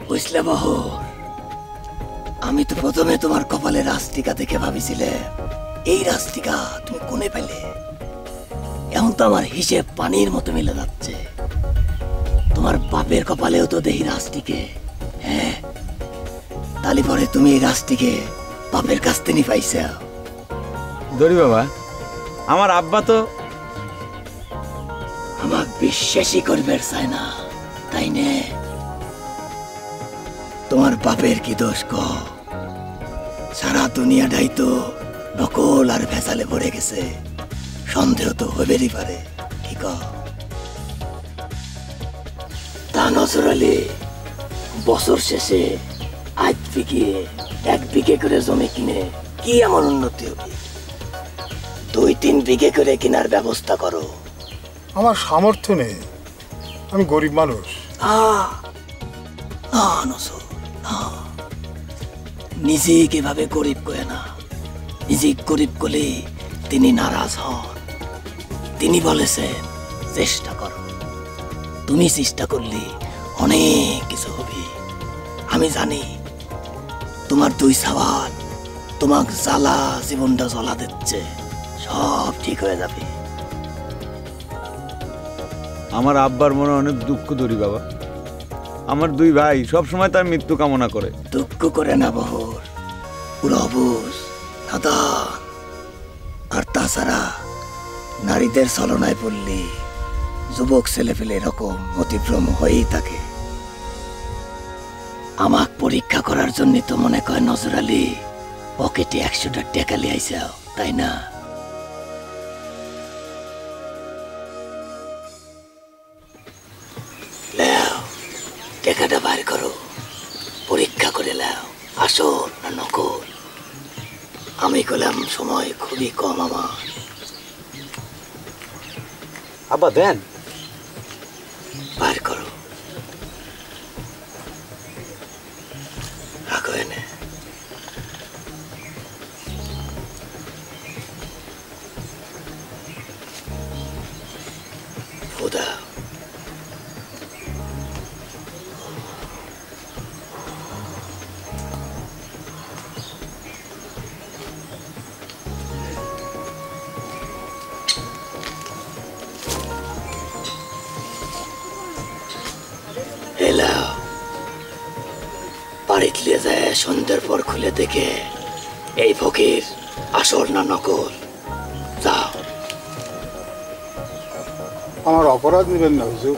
বুঝলে বহর, আমি তো প্রথমে তোমার কপালে রাস্তিকা দেখে ভাবিছিলে এই রাস্তিকা তুমি কোনে পেলে। এখন তো আমার হিসেব পানির মতো মিলে যাচ্ছে। তোমার বাপের কপালেও তো দেখি রাস্তিকে। হ্যাঁ, তালি পরে তুমি এই রাস্তিকে বাপের কাছ থেকে পাইছ। দড়ি বাবা, আমার আব্বা তো আমাক বিশ্বাসই করবে চায় না, তাই নে? তোমার বাপের কি দোষ ক? সারা দুনিয়াটাই তো নকল আর ভেজালে ভরে গেছে। সন্দেহ তো হবেরই পারে, কি ক? তা নজর আলী বছর শেষে 1 বিঘে করে জমি কিনে কি এমন উন্নতি হবে? 2-3 বিঘে করে কেনার ব্যবস্থা করো। আমার সামর্থ্য নেই, আমি গরিব মানুষ। নিজেকে ভাবে গরিব কয়ে না, নিজে গরিব করলে তিনি নারাজ হন। তিনি বলেছেন চেষ্টা করো। তুমি চেষ্টা করলে অনেক কিছু হবে। আমি জানি তোমার 2 সওয়াল তোমাক জ্বালা জীবনটা জ্বলা দিচ্ছে, সব ঠিক হয়ে যাবে। আমার আব্বার মনে অনেক দুঃখ দড়ি বাবা। আমার 2 ভাই সব সময় তার মৃত্যু কামনা করে। দুঃখ করে না বহর, পুরো অবুঝ নাদান। আর তাছাড়া নারীদের ছলনায় পড়লে যুবক ছেলে পেলে এরকম অতিভ্রম হয়েই থাকে। আমাক পরীক্ষা করার জন্য তো মনে কয় নজর আলী পকেটে 100টা টাকা লিয়ে আইসাও, তাই না? টাকাটা বাইর করো, পরীক্ষা করে নাও আসল না নকল। আমি কলাম সময় খুবই কম আমার। আব্বা দেন, বাইর করো, রাখো এনে। ফুদা বাড়িতে নিয়ে যায় সন্ধ্যের পর খুলে দেখে এই ফকির আসল না নকল। যাও। আমার অপরাধ নেবেন না হুজুর।